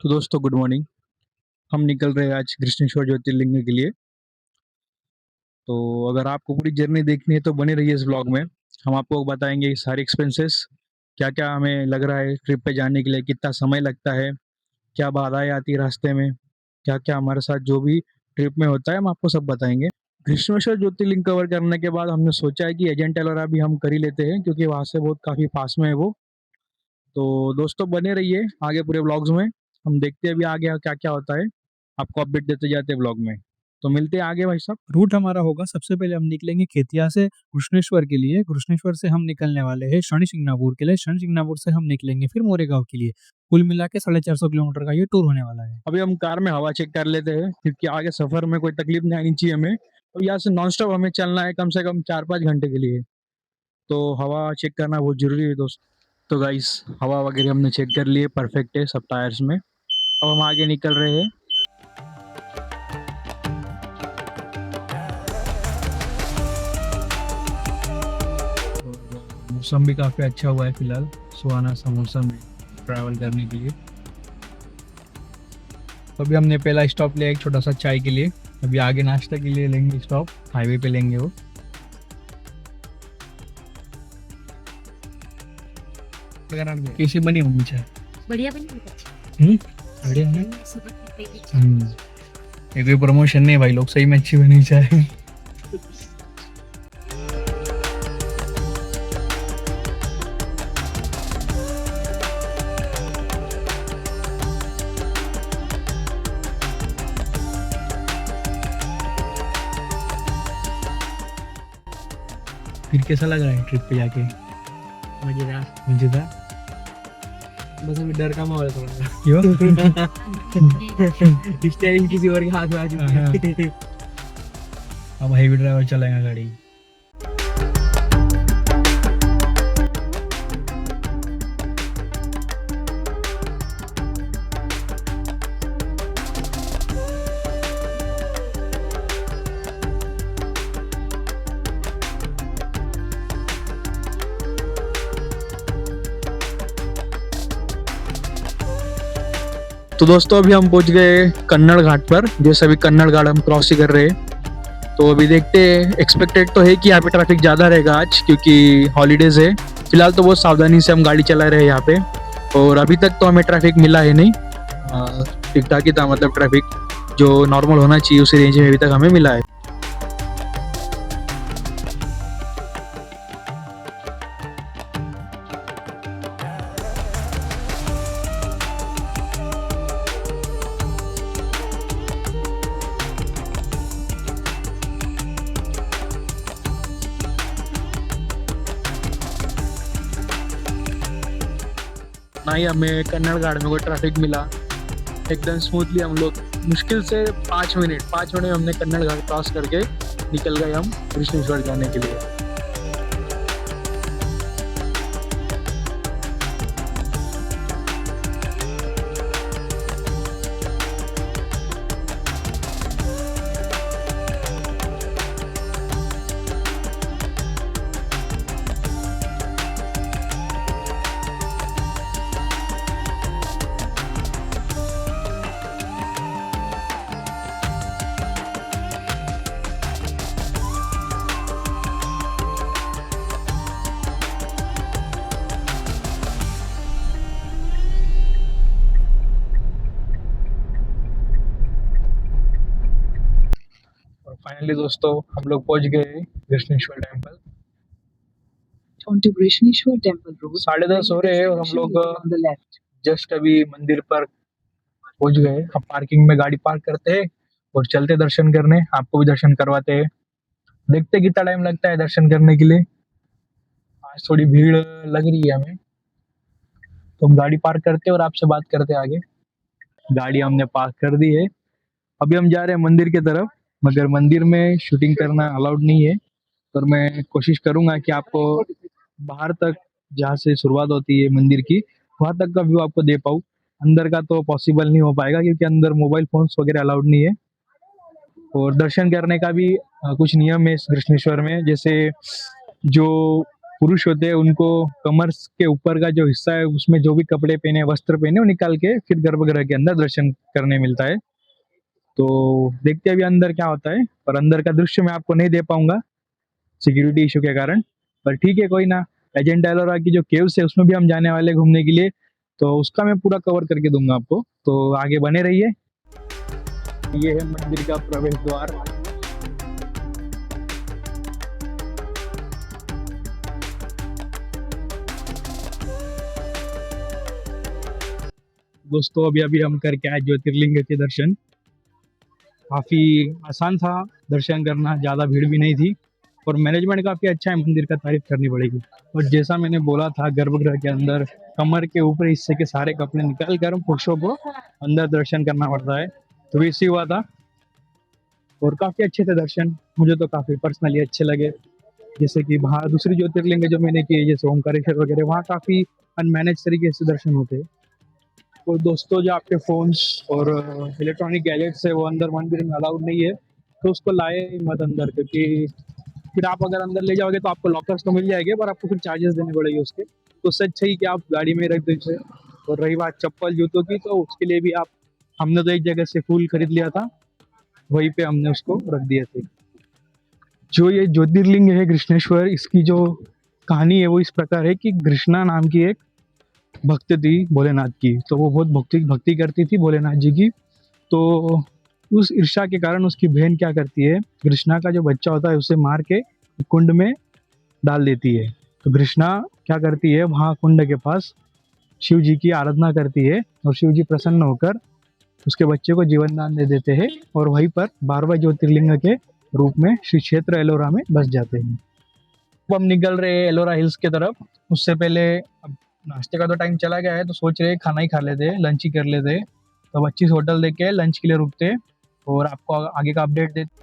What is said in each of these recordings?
तो दोस्तों good morning. हम निकल रहे हैं आज कृष्णेश्वर ज्योतिर्लिंग के लिए। तो अगर आपको पूरी जर्नी देखनी है तो बने रहिए इस व्लॉग में। हम आपको बताएंगे सारे एक्सपेंसेस, क्या क्या हमें लग रहा है ट्रिप पे जाने के लिए, कितना समय लगता है, क्या बाधाएं आती है रास्ते में, क्या क्या हमारे साथ जो भी ट्रिप में होता है हम आपको सब बताएंगे। कृष्णेश्वर ज्योतिर्लिंग कवर करने के बाद हमने सोचा है कि एजेंट एलोरा भी हम कर ही लेते हैं, क्योंकि वहाँ से बहुत काफ़ी पास में है वो। तो दोस्तों बने रहिए आगे पूरे व्लॉग्स में। हम देखते हैं अभी आगे क्या क्या होता है, आपको अपडेट देते जाते हैं व्लॉग में। तो मिलते हैं आगे भाई साहब। रूट हमारा होगा, सबसे पहले हम निकलेंगे खेतिया से कृष्णेश्वर के लिए। कृष्णेश्वर से हम निकलने वाले हैं शनि सिंगनापुर के लिए। शनि सिंगनापुर से हम निकलेंगे फिर मोरेगांव के लिए। कुल मिला के 450 किलोमीटर का ये टूर होने वाला है। अभी हम कार में हवा चेक कर लेते हैं, क्योंकि आगे सफर में कोई तकलीफ नहीं आनी चाहिए हमें। तो यहाँ से नॉन स्टॉप हमें चलना है कम से कम 4-5 घंटे के लिए। तो हवा चेक करना बहुत जरूरी है दोस्त। तो गाइस हवा वगैरह हमने चेक कर लिए, परफेक्ट है सब टायर्स में। अब हम आगे निकल रहे हैं। मौसम भी काफ़ी अच्छा हुआ है फिलहाल, सुहाना सा मौसम है ट्रैवल करने के लिए। तो अभी हमने पहला स्टॉप लिया एक छोटा सा चाय के लिए। अभी आगे नाश्ता के लिए लेंगे स्टॉप, हाईवे पे लेंगे वो। कैसी बनी होगी चाय? बढ़िया बनी है। बढ़िया है। हम्म। ये कोई प्रमोशन नहीं है भाई, लोग सही में अच्छी बनी चाय। फिर कैसा लग रहा है ट्रिप पे जाके? मजेदार। मजेदार। बस अभी डर का माहौल है थोड़ा क्यों? स्टीयरिंग किसी और के हाथ में आ चुकी है। अब हेवी ड्राइवर चलाएगा गाड़ी। तो दोस्तों अभी हम पहुंच गए कन्नड़ घाट पर। जैसे अभी कन्नड़ घाट हम क्रॉस ही कर रहे हैं। तो अभी देखते हैं, एक्सपेक्टेड तो है कि यहाँ पे ट्रैफिक ज़्यादा रहेगा आज, क्योंकि हॉलीडेज है। फिलहाल तो बहुत सावधानी से हम गाड़ी चला रहे हैं यहाँ पे, और अभी तक तो हमें ट्रैफिक मिला है नहीं। ठीक ठाक ही था, मतलब ट्रैफिक जो नॉर्मल होना चाहिए उसी रेंज में अभी तक हमें मिला है। ना ही हमें कन्नड़ घाट में कोई ट्रैफिक मिला, एकदम स्मूथली हम लोग मुश्किल से 5 मिनट में हमने कन्नड़ घाट क्रॉस करके निकल गए हम कृष्णेश्वर जाने के लिए। और फाइनली दोस्तों हम लोग पहुंच गए Krishneshwar temple. onto Krishneshwar Temple Road. 10:30 हो रहे हैं और हम लोग on the left. जस्ट अभी मंदिर पर पहुंच गए। अब पार्किंग में गाड़ी पार्क करते हैं और चलते दर्शन करने, आपको भी दर्शन करवाते हैं। देखते हैं कितना टाइम लगता है दर्शन करने के लिए। आज थोड़ी भीड़ लग रही है हमें, तो हम गाड़ी पार्क करते हैं और आपसे बात करते हैं आगे। गाड़ी हमने पार्क कर दी है। अभी हम जा रहे हैं मंदिर की तरफ, मगर मंदिर में शूटिंग करना अलाउड नहीं है। पर मैं कोशिश करूंगा कि आपको बाहर तक, जहाँ से शुरुआत होती है मंदिर की, वहां तक का व्यू आपको दे पाऊँ। अंदर का तो पॉसिबल नहीं हो पाएगा, क्योंकि अंदर मोबाइल फोन्स वगैरह अलाउड नहीं है। और दर्शन करने का भी कुछ नियम है इस कृष्णेश्वर में। जैसे जो पुरुष होते हैं उनको कमर के ऊपर का जो हिस्सा है उसमें जो भी कपड़े पहने, वस्त्र पहने, वो निकाल के फिर गर्भगृह के अंदर दर्शन करने मिलता है। तो देखते हैं अभी अंदर क्या होता है, पर अंदर का दृश्य मैं आपको नहीं दे पाऊंगा सिक्योरिटी इशू के कारण। पर ठीक है, कोई ना। अजंता एलोरा की जो केव्स है उसमें भी हम जाने वाले घूमने के लिए, तो उसका मैं पूरा कवर करके दूंगा आपको, तो आगे बने रहिए। ये है मंदिर का प्रवेश द्वार। दोस्तों अभी अभी हम करके आए ज्योतिर्लिंग के दर्शन। काफी आसान था दर्शन करना, ज्यादा भीड़ भी नहीं थी और मैनेजमेंट काफी अच्छा है, मंदिर का तारीफ करनी पड़ेगी। और जैसा मैंने बोला था, गर्भगृह के अंदर कमर के ऊपर हिस्से के सारे कपड़े निकाल कर पुरुषों को अंदर दर्शन करना पड़ता है, तो वैसे हुआ था और काफी अच्छे थे दर्शन। मुझे तो काफी पर्सनली अच्छे लगे। जैसे कि वहाँ दूसरी ज्योतिर्लिंग जो मैंने किए जैसे ओमकारेश्वर वगैरह, वहाँ काफी अनमैनेज तरीके से दर्शन होते हैं। और दोस्तों जो आपके फोन्स और इलेक्ट्रॉनिक गैजेट्स है वो अंदर मंदिर में अलाउड नहीं है, तो उसको लाए मत अंदर, क्योंकि फिर आप अगर अंदर ले जाओगे तो आपको लॉकर्स तो मिल जाएंगे पर आपको फिर चार्जेस देने पड़ेंगे उसके। तो उससे अच्छा ही कि आप गाड़ी में रख दीजिए। और रही बात चप्पल जूतों की, तो उसके लिए भी हमने तो एक जगह से फूल खरीद लिया था, वहीं पे हमने उसको रख दिए थे। जो ये ज्योतिर्लिंग है कृष्णेश्वर, इसकी जो कहानी है वो इस प्रकार है कि कृष्णा नाम की एक भक्त थी भोलेनाथ की, तो वो बहुत भक्ति करती थी भोलेनाथ जी की। तो उस ईर्ष्या के कारण उसकी बहन क्या करती है, कृष्णा का जो बच्चा होता है उसे मार के कुंड में डाल देती है। तो कृष्णा क्या करती है, वहाँ कुंड के पास शिव जी की आराधना करती है और शिव जी प्रसन्न होकर उसके बच्चे को जीवन दान दे देते हैं और वहीं पर 12वां ज्योतिर्लिंग के रूप में श्री क्षेत्र एलोरा में बस जाते हैं। अब हम निकल रहे हैं एलोरा हिल्स की तरफ। उससे पहले अब नाश्ते का तो टाइम चला गया है, तो सोच रहे खाना ही खा लेते, लंच ही कर लेते। तो 25 होटल देख के लंच के लिए रुकते और आपको आगे का अपडेट देते।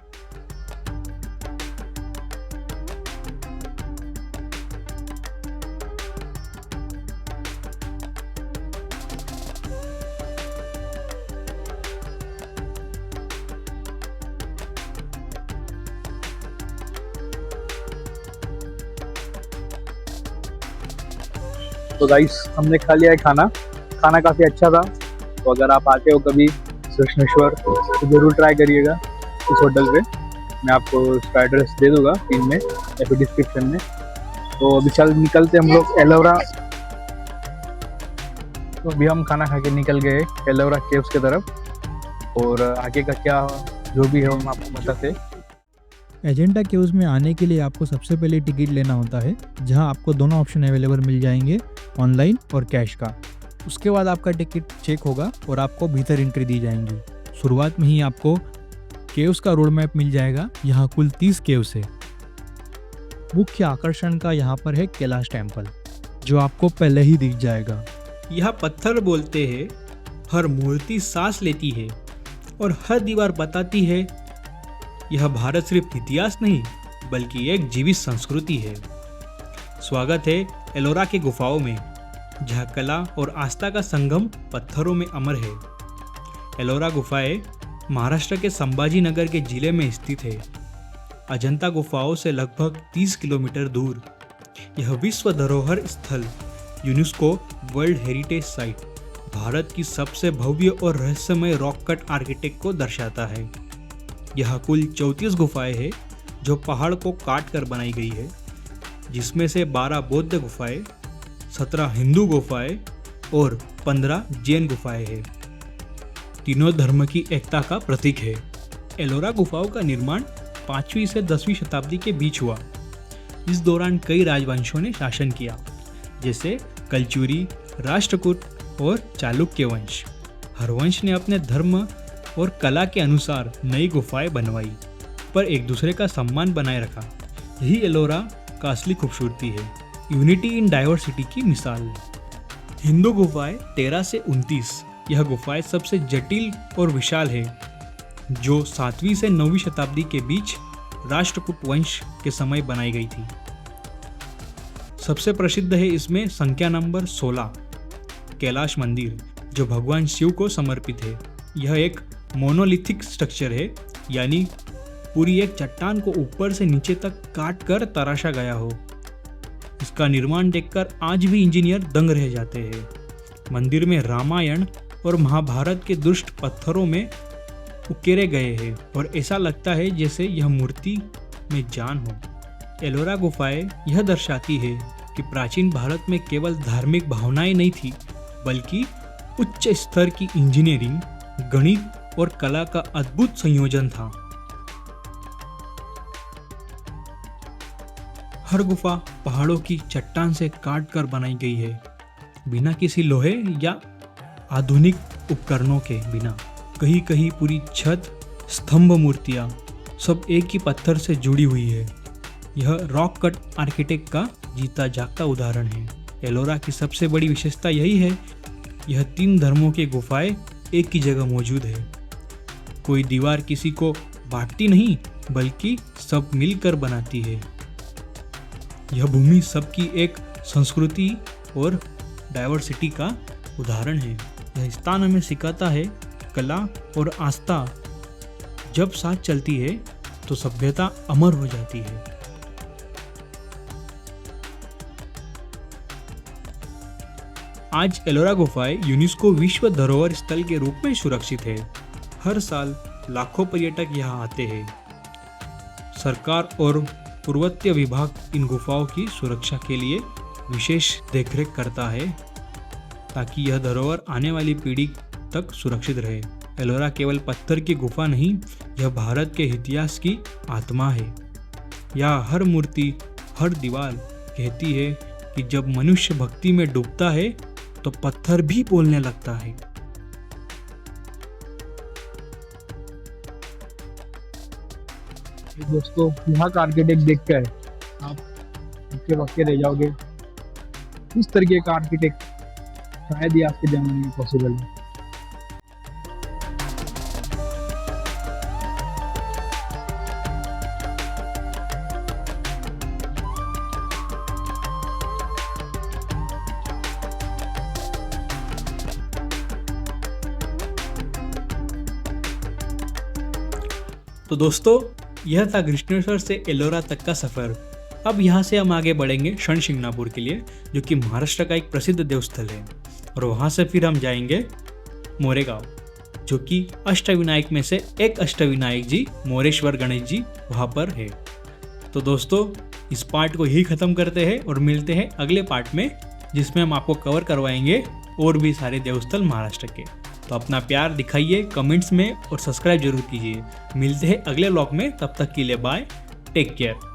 तो गाइस हमने खा लिया है खाना काफ़ी अच्छा था। तो अगर आप आते हो कभी कृष्णेश्वर तो ज़रूर ट्राई करिएगा इस होटल पे। मैं आपको इसका एड्रेस दे दूंगा पिन में या फिर डिस्क्रिप्शन में। तो अभी चल निकलते हम लोग एलोरा। तो अभी हम खाना खा के निकल गए एलोरा केव्स की तरफ, और आगे का क्या जो भी है हम आपको बताते। एजेंटा केव्स में आने के लिए आपको सबसे पहले टिकट लेना होता है, जहां आपको दोनों ऑप्शन अवेलेबल मिल जाएंगे, ऑनलाइन और कैश का। उसके बाद आपका टिकट चेक होगा और आपको भीतर एंट्री दी जाएंगी। शुरुआत में ही आपको केव्स का रोड मैप मिल जाएगा। यहाँ कुल 30 केव्स है। मुख्य आकर्षण का यहाँ पर है कैलाश टेम्पल, जो आपको पहले ही दिख जाएगा। यह पत्थर बोलते हैं, हर मूर्ति सांस लेती है और हर दीवार बताती है यह भारत सिर्फ इतिहास नहीं बल्कि एक जीवित संस्कृति है। स्वागत है एलोरा के गुफाओं में, जहाँ कला और आस्था का संगम पत्थरों में अमर है। एलोरा गुफाएं महाराष्ट्र के संभाजी नगर के जिले में स्थित है। अजंता गुफाओं से लगभग 30 किलोमीटर दूर। यह विश्व धरोहर स्थल, UNESCO world heritage site, Bharat की सबसे भव्य और रहस्यमय रॉक कट आर्किटेक्ट को दर्शाता है। यह कुल 34 गुफाएं हैं जो पहाड़ को काट कर बनाई गई है, जिसमें से 12 बौद्ध गुफाएं, 17 हिंदू गुफाएं और 15 जैन गुफाएं हैं। तीनों धर्म की एकता का प्रतीक है। एलोरा गुफाओं का निर्माण 5वीं से 10वीं शताब्दी के बीच हुआ। इस दौरान कई राजवंशों ने शासन किया, जैसे कलचुरी, राष्ट्रकूट और चालुक्य वंश। हर वंश ने अपने धर्म और कला के अनुसार नई गुफाएं बनवाई, पर एक दूसरे का सम्मान बनाए रखा। यही एलोरा का असली खूबसूरती है, यूनिटी इन डाइवर्सिटी की मिसाल। हिंदू गुफाएं 13 से 29। यह गुफाएं सबसे जटिल और विशाल है, जो 7वीं से 9वीं शताब्दी के बीच राष्ट्रकूट वंश के समय बनाई गई थी। सबसे प्रसिद्ध है इसमें संख्या नंबर 16 कैलाश मंदिर, जो भगवान शिव को समर्पित है। यह एक मोनोलिथिक स्ट्रक्चर है, यानी पूरी एक चट्टान को ऊपर से नीचे तक काट कर तराशा गया हो। इसका निर्माण देखकर आज भी इंजीनियर दंग रह जाते हैं। मंदिर में रामायण और महाभारत के दुष्ट पत्थरों में उकेरे गए हैं और ऐसा लगता है जैसे यह मूर्ति में जान हो। एलोरा गुफाएं यह दर्शाती है कि प्राचीन भारत में केवल धार्मिक भावनाएं नहीं थी, बल्कि उच्च स्तर की इंजीनियरिंग, गणित और कला का अद्भुत संयोजन था। हर गुफा पहाड़ों की चट्टान से काट कर बनाई गई है, बिना किसी लोहे या आधुनिक उपकरणों के बिना। कहीं कहीं पूरी छत, स्तंभ, मूर्तियां सब एक ही पत्थर से जुड़ी हुई है। यह रॉक कट आर्किटेक्ट का जीता जागता उदाहरण है। एलोरा की सबसे बड़ी विशेषता यही है, यह 3 धर्मों की गुफाएं एक ही जगह मौजूद है। कोई दीवार किसी को बांटती नहीं, बल्कि सब मिलकर बनाती है। यह भूमि सबकी एक संस्कृति और डाइवर्सिटी का उदाहरण है। यह स्थान हमें सिखाता है, कला और आस्था जब साथ चलती है तो सभ्यता अमर हो जाती है। आज एलोरा गुफाएं यूनेस्को विश्व धरोहर स्थल के रूप में सुरक्षित है। हर साल लाखों पर्यटक यहाँ आते हैं। सरकार और पुरातत्व विभाग इन गुफाओं की सुरक्षा के लिए विशेष देखरेख करता है, ताकि यह धरोहर आने वाली पीढ़ी तक सुरक्षित रहे। एलोरा केवल पत्थर की गुफा नहीं, यह भारत के इतिहास की आत्मा है। यहाँ हर मूर्ति, हर दीवार कहती है कि जब मनुष्य भक्ति में डूबता है तो पत्थर भी बोलने लगता है। दोस्तों, यहाँ का आर्किटेक्ट देखकर आप भक्के भक्के रह जाओगे। इस तरीके का आर्किटेक्ट शायद ही आज के जमाने में पॉसिबल है। तो दोस्तों, यह था कृष्णेश्वर से एलोरा तक का सफर। अब यहाँ से हम आगे बढ़ेंगे शनिशिंगणापुर के लिए, जो कि महाराष्ट्र का एक प्रसिद्ध देवस्थल है, और वहाँ से फिर हम जाएंगे मोरेगांव, जो कि अष्टविनायक में से एक अष्टविनायक जी मोरेश्वर गणेश जी वहाँ पर है। तो दोस्तों, इस पार्ट को यही ख़त्म करते हैं और मिलते हैं अगले पार्ट में, जिसमें हम आपको कवर करवाएंगे और भी सारे देवस्थल महाराष्ट्र के। तो अपना प्यार दिखाइए कमेंट्स में और सब्सक्राइब जरूर कीजिए। मिलते हैं अगले व्लॉग में, तब तक के लिए बाय, टेक केयर।